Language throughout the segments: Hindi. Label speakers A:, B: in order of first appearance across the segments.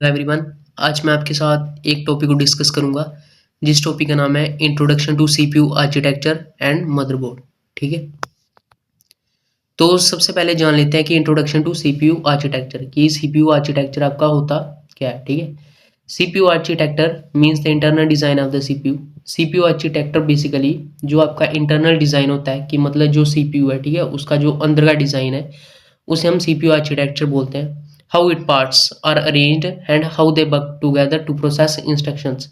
A: Hello everyone. आज मैं आपके साथ एक टॉपिक को डिस्कस करूंगा जिस टॉपिक का नाम है introduction to CPU architecture and motherboard. ठीक है, तो सबसे पहले जान लेते हैं कि इंट्रोडक्शन टू सीपीयू आर्किटेक्चर की सीपीयू आर्किटेक्चर आपका होता क्या है। ठीक है, CPU architecture means the internal design of the CPU. CPU architecture basically जो आपका इंटरनल डिजाइन होता है कि मतलब जो सीपीयू है, ठीक है, उसका जो अंदर का डिजाइन है उसे हम सीपीयू आर्किटेक्चर बोलते हैं। How it parts are arranged and how they work together to process instructions,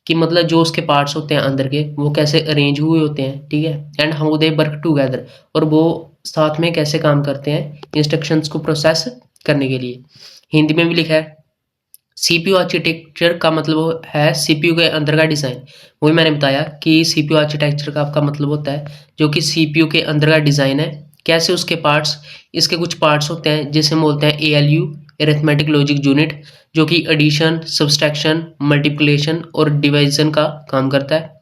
A: कि मतलब जो उसके पार्ट्स होते हैं अंदर के वो कैसे अरेंज हुए होते हैं। ठीक है, and how they work together, और वो साथ में कैसे काम करते हैं इंस्ट्रक्शंस को प्रोसेस करने के लिए। हिंदी में भी लिखा है। सीपीयू आर्किटेक्चर का मतलब है सीपीयू के अंदर का डिज़ाइन। वही मैंने बताया कि सीपीयू आर्किटेक्चर का आपका मतलब होता है जो कि सीपीयू के अंदर का डिज़ाइन है, कैसे उसके पार्ट्स, इसके कुछ पार्ट्स होते हैं जिसे हम बोलते हैं एएलयू, अरिथमेटिक लॉजिक यूनिट, जो कि एडिशन, सब्सट्रैक्शन, मल्टीप्लिकेशन और डिवीजन का काम करता है।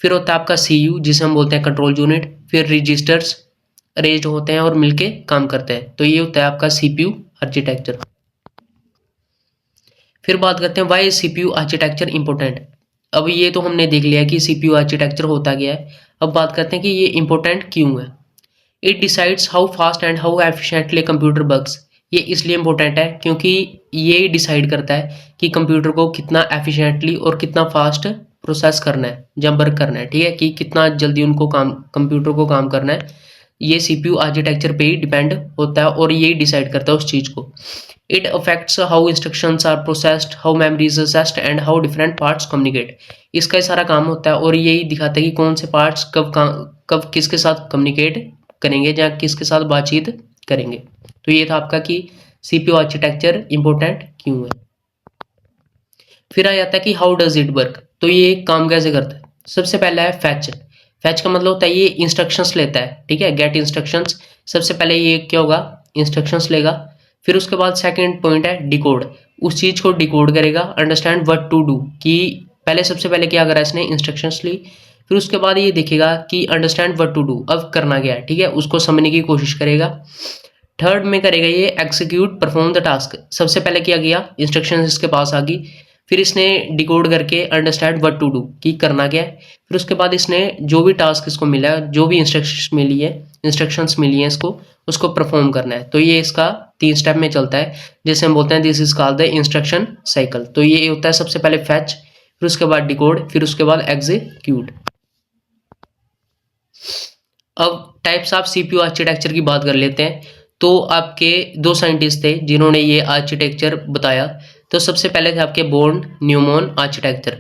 A: फिर होता है आपका सीयू जिसे हम बोलते हैं कंट्रोल यूनिट। फिर रजिस्टर्स अरेंज्ड होते हैं और मिलके काम करते हैं। तो ये होता है आपका सीपीयू आर्किटेक्चर। फिर बात करते हैं वाई सीपीयू आर्किटेक्चर इंपॉर्टेंट। अब ये तो हमने देख लिया कि सीपीयू आर्किटेक्चर होता क्या है। अब बात करते हैं कि ये इंपॉर्टेंट क्यों है। It decides how fast and how efficiently computer works. ये इसलिए इंपॉर्टेंट है क्योंकि ये डिसाइड करता है कि कंप्यूटर को कितना एफिशिएंटली और कितना फास्ट प्रोसेस करना है जब वर्क करना है। ठीक है, कि कितना जल्दी उनको काम कंप्यूटर को काम करना है, ये सीपीयू आर्किटेक्चर पे ही डिपेंड होता है और ये डिसाइड करता है उस चीज़ को। It affects how instructions are processed, how memory is accessed and how different parts communicate. इसका ही सारा काम होता है और यही दिखाता है कि कौन से पार्ट्स कब किसके साथ कम्युनिकेट करेंगे या किसके साथ बातचीत करेंगे। तो ये था आपका कि सीपीयू आर्किटेक्चर इंपॉर्टेंट क्यों है। फिर आ जाता है कि हाउ डज इट वर्क। तो ये काम कैसे करता है। सबसे पहला है फैच। फैच का मतलब होता है ये इंस्ट्रक्शंस लेता है। ठीक है, गेट इंस्ट्रक्शंस। सबसे पहले ये क्या होगा, इंस्ट्रक्शंस लेगा। फिर उसके बाद सेकंड पॉइंट है डिकोड। उस चीज को डिकोड करेगा, अंडरस्टैंड व्हाट टू डू, कि पहले सबसे पहले क्या करा इसने, इंस्ट्रक्शंस ली। फिर उसके बाद ये देखेगा कि अंडरस्टैंड व्हाट टू डू, अब करना क्या है। ठीक है, उसको समझने की कोशिश करेगा। थर्ड में करेगा ये एग्जीक्यूट परफॉर्म द टास्क। सबसे पहले क्या किया, इंस्ट्रक्शन इसके पास आ गई। फिर इसने डिकोड करके अंडरस्टैंड व्हाट टू डू, कि करना क्या है। फिर उसके बाद इसने जो भी टास्क इसको मिला है, जो भी इंस्ट्रक्शंस मिली है इसको, उसको परफॉर्म करना है। तो ये इसका 3 स्टेप में चलता है, जैसे हम बोलते हैं this is called the instruction cycle. तो ये होता है सबसे पहले फैच, फिर उसके बाद डिकोड, फिर उसके बाद एग्जीक्यूट। अब टाइप्स ऑफ सीपीयू आर्किटेक्चर की बात कर लेते हैं। तो आपके 2 साइंटिस्ट थे जिन्होंने ये आर्किटेक्चर बताया। तो सबसे पहले थे आपके बोर्न न्यूमैन आर्किटेक्चर।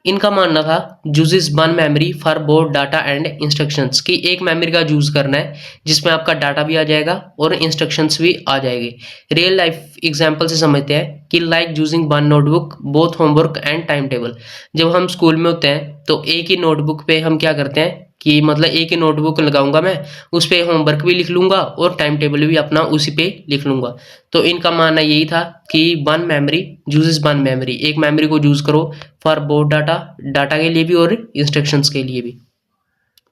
A: इनका मानना था uses one memory for both data and instructions, कि एक मेमोरी का यूज करना है जिसमें आपका डाटा भी आ जाएगा और इंस्ट्रक्शंस भी आ जाएंगे। रियल लाइफ एग्जांपल से समझते हैं कि like using one notebook both homework and time table. जब हम स्कूल में होते हैं तो एक ही नोटबुक पे हम क्या करते हैं कि मतलब एक ही नोटबुक लगाऊंगा मैं, उस पर होमवर्क भी लिख लूंगा और टाइम टेबल भी अपना उसी पे लिख लूंगा। तो इनका मानना यही था कि one memory uses one memory, एक मेमोरी को यूज करो फॉर बोथ डाटा, डाटा के लिए भी और इंस्ट्रक्शंस के लिए भी।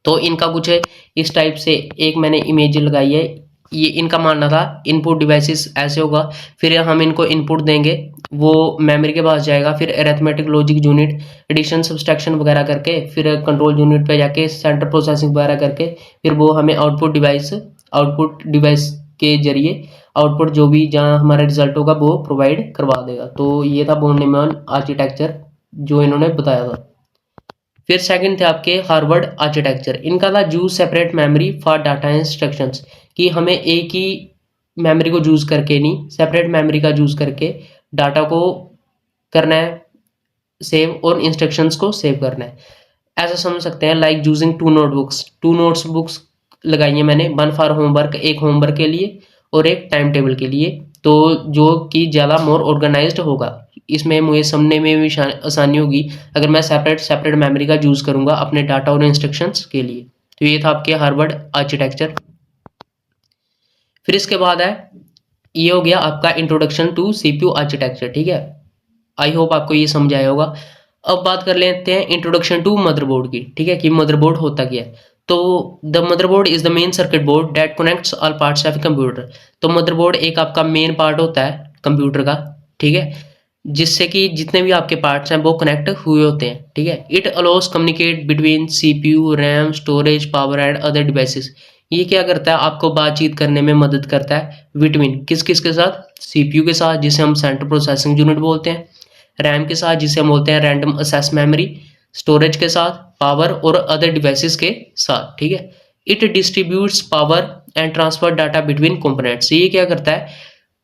A: तो इनका कुछ है इस टाइप से, एक मैंने इमेज लगाई है। ये इनका मानना था इनपुट डिवाइसेस ऐसे होगा, फिर हम इनको इनपुट देंगे, वो मेमोरी के पास जाएगा, फिर arithmetic logic unit addition subtraction वगैरह करके, फिर कंट्रोल यूनिट पे जाके सेंटर प्रोसेसिंग वगैरह करके, फिर वो हमें आउटपुट डिवाइस के जरिए आउटपुट जो भी जहाँ हमारा रिजल्ट होगा वो प्रोवाइड करवा देगा। तो ये था बोन न्यूमैन आर्किटेक्चर जो इन्होंने बताया था। फिर सेकंड थे आपके हार्वर्ड आर्किटेक्चर। इनका था use separate memory for data instructions, कि हमें एक ही मेमोरी को यूज करके नहीं, सेपरेट मेमोरी का यूज करके डाटा को करना है सेव और इंस्ट्रक्शंस को सेव करना है। ऐसा समझ सकते हैं like using two notes books लगाई है मैंने, वन फॉर होमवर्क, एक होमवर्क के लिए और एक टाइम टेबल के लिए। तो जो कि ज़्यादा मोर ऑर्गेनाइज्ड होगा, इसमें मुझे समझने में भी आसानी होगी अगर मैं सेपरेट सेपरेट मेमोरी का यूज़ करूंगा अपने डाटा और इंस्ट्रक्शंस के लिए। तो ये था आपके हार्वर्ड आर्किटेक्चर। फिर इसके बाद है, ये हो गया आपका इंट्रोडक्शन टू सीपीयू आर्किटेक्चर। ठीक है, आई होप आपको ये समझ आया होगा। अब बात कर लेते हैं इंट्रोडक्शन टू मदरबोर्ड की। ठीक है, कि मदरबोर्ड होता क्या है। तो the motherboard is the main circuit board that connects all parts of computer. तो मदरबोर्ड एक आपका मेन पार्ट होता है कंप्यूटर का। ठीक है, जिससे कि जितने भी आपके पार्ट्स हैं वो कनेक्ट हुए होते हैं, ठीक है। It allow us communicate between CPU, RAM, storage, power and other devices. ये क्या करता है, आपको बातचीत करने में मदद करता है बिटवीन किस किस के साथ, सीपीयू के साथ जिसे हम सेंट्रल प्रोसेसिंग यूनिट बोलते हैं, रैम के साथ जिसे हम बोलते हैं रैंडम एक्सेस मेमोरी, स्टोरेज के साथ, पावर और अदर डिवाइसेस के साथ, ठीक है। It distributes power and transfer data between components. ये क्या करता है,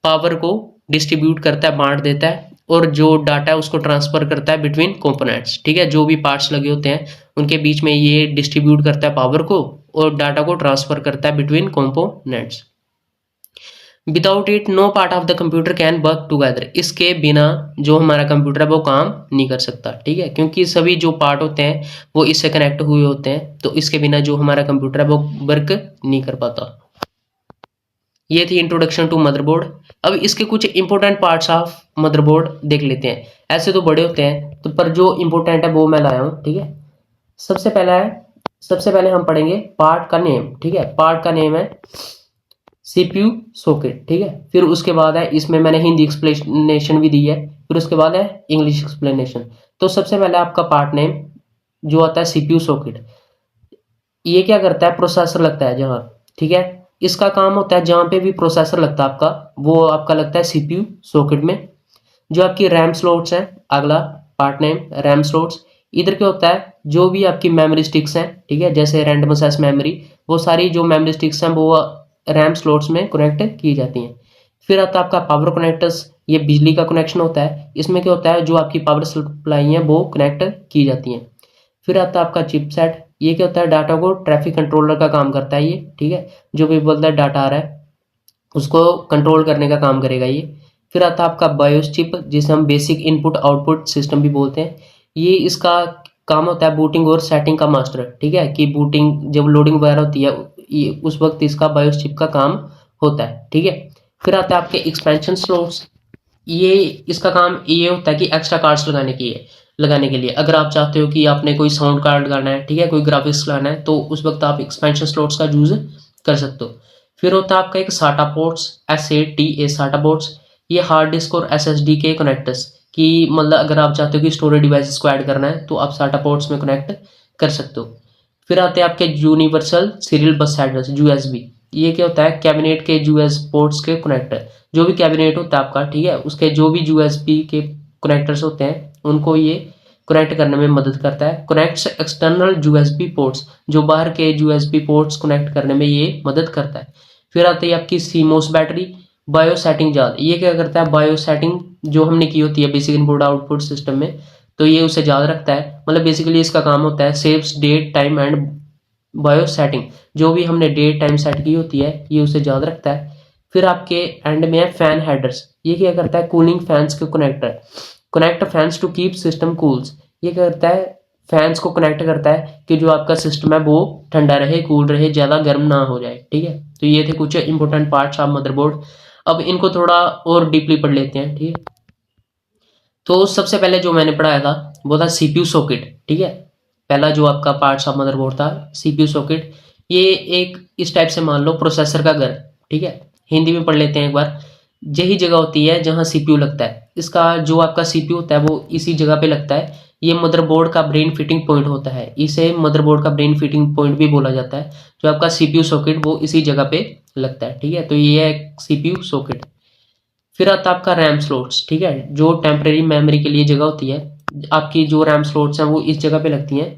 A: पावर को डिस्ट्रीब्यूट करता है, बांट देता है, और जो डाटा है उसको ट्रांसफर करता है बिटवीन कंपोनेंट्स, ठीक है। जो भी पार्ट्स लगे होते हैं उनके बीच में ये डिस्ट्रीब्यूट करता है पावर को, और डाटा को ट्रांसफर करता है between components. Without it no part of the computer can work together. इसके बिना जो हमारा कंप्यूटर है वो काम नहीं कर सकता, ठीक है, क्योंकि सभी जो पार्ट होते हैं वो इससे कनेक्ट हुए होते हैं, तो इसके बिना जो हमारा कंप्यूटर है वो वर्क नहीं कर पाता। ये थी इंट्रोडक्शन टू मदरबोर्ड। अब इसके कुछ इंपॉर्टेंट पार्ट्स ऑफ मदरबोर्ड देख लेते हैं। ऐसे तो बड़े होते हैं, तो पर जो इंपॉर्टेंट है वो मैं लाया हूँ, ठीक है। सबसे पहले हम पढ़ेंगे पार्ट का नेम, ठीक है। पार्ट का नेम है सीपीयू सॉकेट, ठीक है। फिर उसके बाद है, इसमें मैंने हिंदी एक्सप्लेनेशन भी दी है, फिर उसके बाद है इंग्लिश एक्सप्लेनेशन। तो सबसे पहले आपका पार्ट नेम जो आता है सीपीयू सॉकेट, ये क्या करता है, प्रोसेसर लगता है जहाँ, ठीक है। इसका काम होता है जहाँ पे भी प्रोसेसर लगता है आपका, वो आपका लगता है सीपीयू सॉकेट में। जो आपकी रैम स्लॉट्स हैं, अगला पार्ट नेम रैम स्लॉट्स, इधर क्या होता है, जो भी आपकी मेमोरी स्टिक्स हैं, ठीक है, जैसे रैंडम एक्सेस मेमोरी, वो सारी जो मेमोरी स्टिक्स हैं वो रैम स्लॉट्स में कनेक्ट की जाती हैं। फिर आता है आपका पावर कनेक्टर्स, ये बिजली का कनेक्शन होता है, इसमें क्या होता है, जो आपकी पावर सप्लाई है वो कनेक्ट की जाती हैं। फिर आता है आपका चिपसेट, ये क्या होता है, डाटा को ट्रैफिक कंट्रोलर का काम करता है ये, ठीक है। जो भी बोलता है डाटा आ रहा है उसको कंट्रोल करने का काम करेगा ये। फिर आता है आपका बायोस चिप, जिसे हम बेसिक इनपुट आउटपुट सिस्टम भी बोलते हैं। ये इसका काम होता है बूटिंग और सेटिंग का मास्टर, ठीक है, कि बूटिंग जब लोडिंग वगैरह होती है ये उस वक्त इसका बायोस चिप का काम होता है, ठीक है। फिर आता है आपके एक्सपेंशन स्लॉट्स, ये इसका काम ये होता है कि एक्स्ट्रा कार्ड्स लगाने के लिए अगर आप चाहते हो कि आपने कोई साउंड कार्ड लगाना है, ठीक है, कोई ग्राफिक्स लगाना है, तो उस वक्त आप एक्सपेंशन स्लॉट्स का यूज कर सकते हो। फिर होता है आपका एक साटा पोर्ट्स, SATA साटा पोर्ट्स, ये हार्ड डिस्क और SSD के कनेक्टर्स, कि मतलब अगर आप चाहते हो कि स्टोरेज डिवाइसेस को ऐड करना है तो आप साटा पोर्ट्स में कनेक्ट कर सकते हो। फिर आते हैं आपके यूनिवर्सल सीरियल बस एड्रेस, USB, ये क्या होता है, कैबिनेट के यूएस पोर्ट्स के कनेक्टर, जो भी कैबिनेट होता है आपका, ठीक है, उसके जो भी USB के कनेक्टर्स होते हैं उनको ये कनेक्ट करने में मदद करता है। कनेक्ट्स एक्सटर्नल USB पोर्ट्स, जो बाहर के USB पोर्ट्स कनेक्ट करने में ये मदद करता है। फिर आती है आपकी CMOS battery, bio setting jar, ये क्या करता है, बायो सेटिंग जो हमने की होती है बेसिक इनपुट आउटपुट सिस्टम में, तो ये उसे याद रखता है। मतलब बेसिकली इसका काम होता है saves date time and BIOS setting, जो भी हमने डेट टाइम सेट की होती है ये उसे याद रखता है। फिर आपके एंड में है फैन हेडर्स, ये क्या करता है, कूलिंग फैंस के connector, connect fans to keep system cools, ये क्या करता है, फैंस को कनेक्ट करता है कि जो आपका सिस्टम है वो ठंडा रहे, कूल रहे, ज़्यादा गर्म ना हो जाए, ठीक है। तो ये थे कुछ इंपॉर्टेंट पार्ट्स ऑफ मदरबोर्ड। अब इनको थोड़ा और डीपली पढ़ लेते हैं, ठीक है। तो सबसे पहले जो मैंने पढ़ाया था वो था सीपीयू सॉकेट, ठीक है। पहला जो आपका पार्ट्स ऑफ मदरबोर्ड था सीपीयू सॉकेट, ये एक इस टाइप से मान लो प्रोसेसर का घर, ठीक है। हिंदी में पढ़ लेते हैं एक बार। यही जगह होती है जहाँ सीपीयू लगता है, इसका जो आपका सीपीयू होता है वो इसी जगह पे लगता है। ये मदरबोर्ड का ब्रेन फिटिंग पॉइंट होता है, इसे मदरबोर्ड का ब्रेन फिटिंग पॉइंट भी बोला जाता है। जो आपका सीपीयू सॉकेट वो इसी जगह पे लगता है, ठीक है। तो ये है सीपीयू सॉकेट। फिर आता है आपका रैम स्लॉट्स, ठीक है, जो टेम्परेरी मेमोरी के लिए जगह होती है। आपकी जो रैम स्लॉट्स हैं वो इस जगह पे लगती हैं,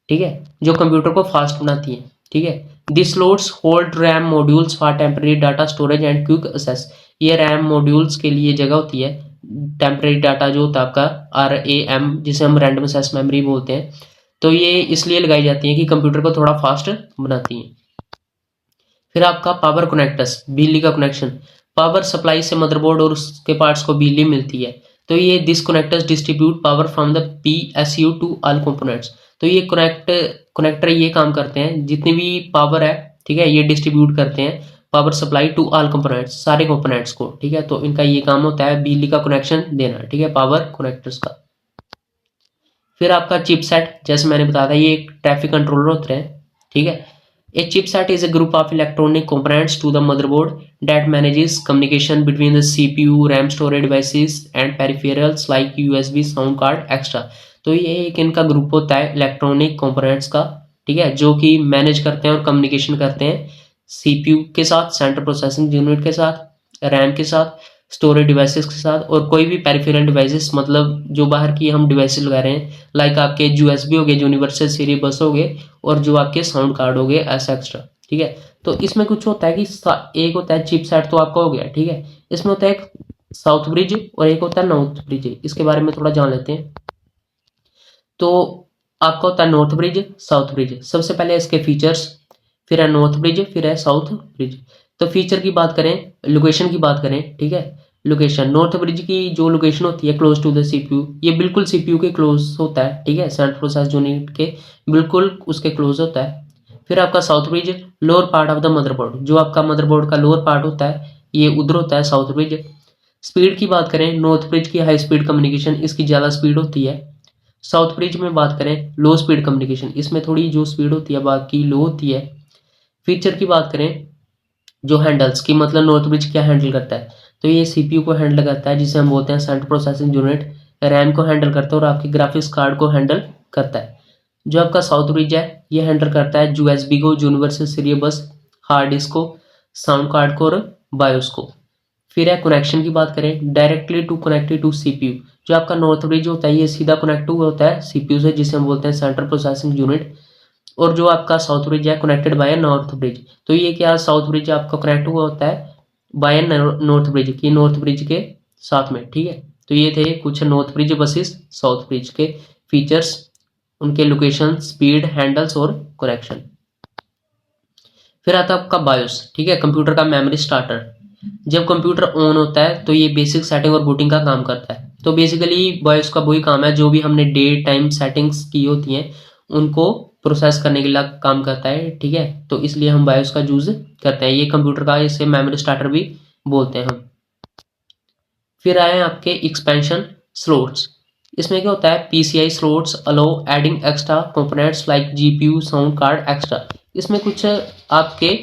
A: ठीक है, जो कंप्यूटर को फास्ट बनाती हैं, ठीक है। This slots hold RAM modules for temporary data storage and quick access, ये रैम मॉड्यूल्स के लिए जगह होती है। टेम्परेरी डाटा जो होता है आपका RAM, जिसे हम रैंडम एक्सेस मेमोरी बोलते हैं, तो ये इसलिए लगाई जाती है कि कंप्यूटर को थोड़ा फास्ट बनाती हैं। फिर आपका पावर कनेक्टर्स, बिजली का कनेक्शन, पावर सप्लाई से मदरबोर्ड और उसके पार्ट्स को बिजली मिलती है, तो ये this connectors distribute power from the PSU to all components. तो ये कनेक्टर ये काम करते हैं, जितनी भी पावर है, ठीक है, ये डिस्ट्रीब्यूट करते हैं power supply to all components, सारे कंपोनेंट्स को, ठीक है। तो इनका ये काम होता है बिजली का कनेक्शन देना, ठीक है, पावर कनेक्टर्स का। फिर आपका चिपसेट, जैसे मैंने बताया था, ये एक ट्रैफिक कंट्रोलर होते हैं, ठीक है। A chipset is a group of electronic components to the motherboard that manages communication between the CPU, RAM storage devices and peripherals like USB, sound card, extra. तो ये एक इनका ग्रुप होता है इलेक्ट्रॉनिक कंपोनेंट्स का, ठीक है, जो कि मैनेज करते हैं और कम्युनिकेशन करते हैं सीपीयू के साथ, सेंट्रल प्रोसेसिंग यूनिट के साथ, रैम के साथ, स्टोरेज डिवाइसेस के साथ और कोई भी पेरिफेरल डिवाइसेस, मतलब जो बाहर की हम डिवाइसेस लगा रहे हैं, लाइक आपके यूएसबी हो गए, यूनिवर्सल सीरियल बस हो गए, और जो आपके साउंड कार्ड हो गए ऐसा एक्स्ट्रा, ठीक है। तो इसमें कुछ होता है कि एक होता है चिपसेट, तो आपका हो गया, ठीक है। इसमें होता है एक साउथ ब्रिज और एक होता है नॉर्थ ब्रिज, इसके बारे में थोड़ा जान लेते हैं। तो आपका होता है नॉर्थ ब्रिज, साउथ ब्रिज। सबसे पहले इसके फीचर्स, फिर है नॉर्थ ब्रिज, फिर है साउथ ब्रिज। तो फीचर की बात करें, लोकेशन की बात करें, ठीक है, लोकेशन नॉर्थ ब्रिज की जो लोकेशन होती है क्लोज टू द सीपीयू, ये बिल्कुल सीपीयू के क्लोज होता है, ठीक है, सेंट्रल प्रोसेस यूनिट के बिल्कुल उसके क्लोज होता है। फिर आपका south bridge, lower part of the motherboard, जो आपका मदरबोर्ड का लोअर पार्ट होता है ये उधर होता है साउथ ब्रिज। स्पीड की बात करें, नॉर्थ ब्रिज की हाई स्पीड कम्युनिकेशन, इसकी ज़्यादा स्पीड होती है। साउथ ब्रिज में बात करें लो स्पीड कम्युनिकेशन, इसमें थोड़ी जो स्पीड होती है बाकी लो होती है। फीचर की बात करें, जो हैंडल्स की, मतलब नॉर्थ ब्रिज क्या हैंडल करता है, तो ये सीपीयू को हैंडल करता है, जिसे हम बोलते हैं सेंट्रल प्रोसेसिंग यूनिट, रैम को हैंडल करता है और आपकी ग्राफिक्स कार्ड को हैंडल करता है। जो आपका साउथ ब्रिज है ये हैंडल करता है यूएसबी को, यूनिवर्सल सीरियल बस, हार्ड डिस्क को, साउंड कार्ड को और बायोस को। फिर है कनेक्शन की बात करें, directly to connected to CPU. जो आपका नॉर्थ ब्रिज होता है ये सीधा कनेक्ट होता है सीपीयू से, जिसे हम बोलते हैं सेंट्रल प्रोसेसिंग यूनिट। और जो आपका साउथ ब्रिज है कनेक्टेड बाय नॉर्थ ब्रिज। तो ये क्या, साउथ ब्रिज आपका कनेक्ट हुआ होता है बाय नॉर्थ ब्रिज की, नॉर्थ ब्रिज के साथ में, ठीक है। तो ये थे कुछ north bridge versus south bridge के फीचर्स, उनके लोकेशन, स्पीड, हैंडल्स और कनेक्शन। फिर आता है आपका बायोस, ठीक है, कंप्यूटर का मेमोरी स्टार्टर। जब कंप्यूटर ऑन होता है तो ये बेसिक सेटिंग और बूटिंग का काम करता है। तो बेसिकली बायोस का वही काम है, जो भी हमने डे टाइम सेटिंग्स की होती हैं उनको प्रोसेस करने के लिए काम करता है, ठीक है। तो इसलिए हम बायोस का यूज करते हैं, ये कंप्यूटर का, इसे मेमोरी स्टार्टर भी बोलते हैं हम। फिर आए आपके एक्सपेंशन स्लॉट्स। इसमें क्या होता है, PCI slots allow adding extra components like GPU, sound card extra. इसमें कुछ आपके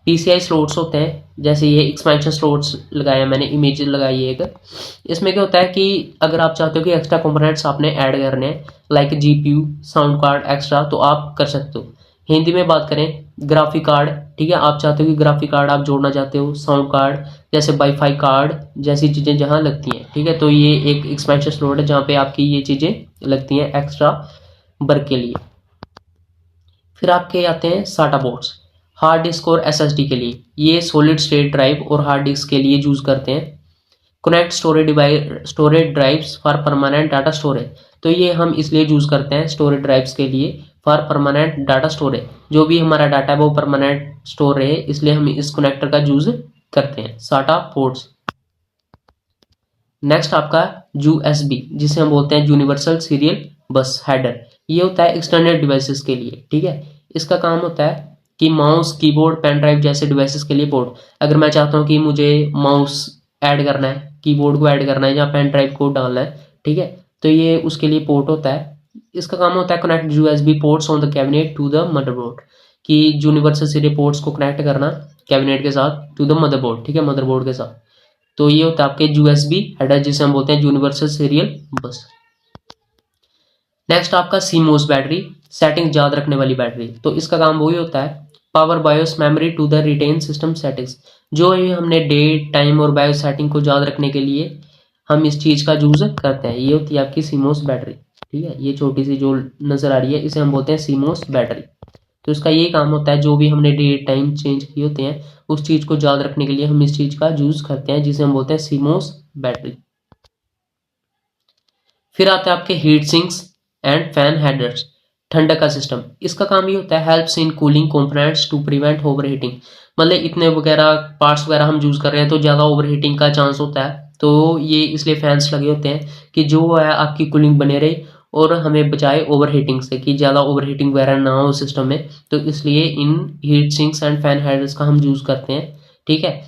A: पीसीआई स्लॉट्स होते हैं, जैसे ये एक्सपेंशन स्लॉट्स लगाया मैंने, इमेज लगाई है एक। इसमें क्या होता है कि अगर आप चाहते हो कि एक्स्ट्रा कंपोनेंट्स आपने ऐड करने हैं like GPU, sound card extra, तो आप कर सकते हो। हिंदी में बात करें, ग्राफिक कार्ड, ठीक है, आप चाहते हो कि ग्राफिक कार्ड आप जोड़ना चाहते हो, साउंड कार्ड जैसे वाईफाई कार्ड जैसी चीज़ें जहाँ लगती हैं, ठीक है। तो ये एक एक्सपेंशन स्लॉट है जहाँ पे आपकी ये चीज़ें लगती हैं एक्स्ट्रा वर्क के लिए। फिर आपके आते हैं साटा पोर्ट्स, हार्ड डिस्क और एसएसडी के लिए, ये सॉलिड स्टेट ड्राइव और हार्ड डिस्क के लिए यूज करते हैं। Connect storage drives for permanent data storage, तो ये हम इसलिए यूज करते हैं स्टोरेज ड्राइव्स के लिए, फॉर परमानेंट डाटा स्टोरेज, जो भी हमारा डाटा है वो परमानेंट स्टोर रहे, इसलिए हम इस कनेक्टर का यूज करते हैं, साटा पोर्ट्स। नेक्स्ट आपका यूएसबी, जिसे हम बोलते हैं यूनिवर्सल सीरियल बस हेडर, ये होता है एक्सटर्नल डिवाइसेस के लिए, ठीक है। इसका काम होता है कि माउस, कीबोर्ड, पेन ड्राइव जैसे डिवाइसेस के लिए पोर्ट। अगर मैं चाहता हूँ कि मुझे माउस ऐड करना है, कीबोर्ड को ऐड करना है या पेन ड्राइव को डालना है, ठीक है, तो ये उसके लिए पोर्ट होता है। इसका काम होता है connect USB ports on the cabinet to the motherboard, कि यूनिवर्सल सीरियल पोर्ट्स को कनेक्ट करना कैबिनेट के साथ टू द मदरबोर्ड, ठीक है, मदरबोर्ड के साथ। तो ये होता है आपके यूएसबी हेडर, जिसे हम बोलते हैं यूनिवर्सल सीरियल बस। नेक्स्ट आपका सीमोस बैटरी, सेटिंग याद रखने वाली बैटरी। तो इसका काम वही होता है, power BIOS memory to the retain system settings, जो ये हमने डेट, टाइम और बायोस सेटिंग को याद रखने के लिए हम इस चीज़ का यूज करते हैं। ये होती है आपकी सीमोस बैटरी, ठीक है, ये छोटी सी जो नजर आ रही है इसे हम बोलते हैं सीमोस बैटरी। तो इसका ये काम होता है, जो भी हमने डेट टाइम चेंज किए होते हैं उस चीज़ को याद रखने के लिए हम इस चीज़ का यूज करते हैं, जिसे हम बोलते हैं सीमोस बैटरी। फिर आता है आपके heat sinks and fan headers, ठंडक का सिस्टम। इसका काम ये होता है, helps in cooling components to prevent overheating, मतलब इतने वगैरह पार्ट्स वगैरह हम यूज़ कर रहे हैं तो ज़्यादा ओवर हीटिंग का चांस होता है, तो ये इसलिए फैंस लगे होते हैं कि जो है आपकी कूलिंग बने रहे और हमें बचाए ओवर हीटिंग से, कि ज़्यादा ओवर हीटिंग वगैरह ना हो सिस्टम में। तो इसलिए इन heat sinks and fan headers का हम यूज़ करते हैं, ठीक है।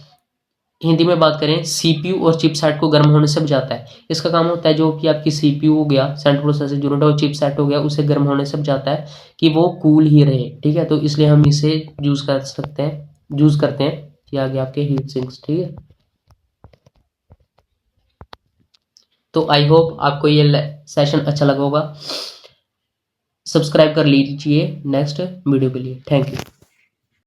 A: हिंदी में बात करें, सीपीयू और चिपसेट को गर्म होने से बचाता है। इसका काम होता है जो कि आपकी सीपीयू हो गया, सेंट्रल प्रोसेसर यूनिट, और चिपसेट हो गया, उसे गर्म होने से बचाता है कि वो कूल ही रहे। ठीक है, तो इसलिए हम इसे यूज करते हैं। ये आ गया आपके हीट सिंक्स। ठीक है, तो आई होप आपको ये सेशन अच्छा लगा होगा। सब्सक्राइब कर लीजिए नेक्स्ट वीडियो के लिए। Thank you.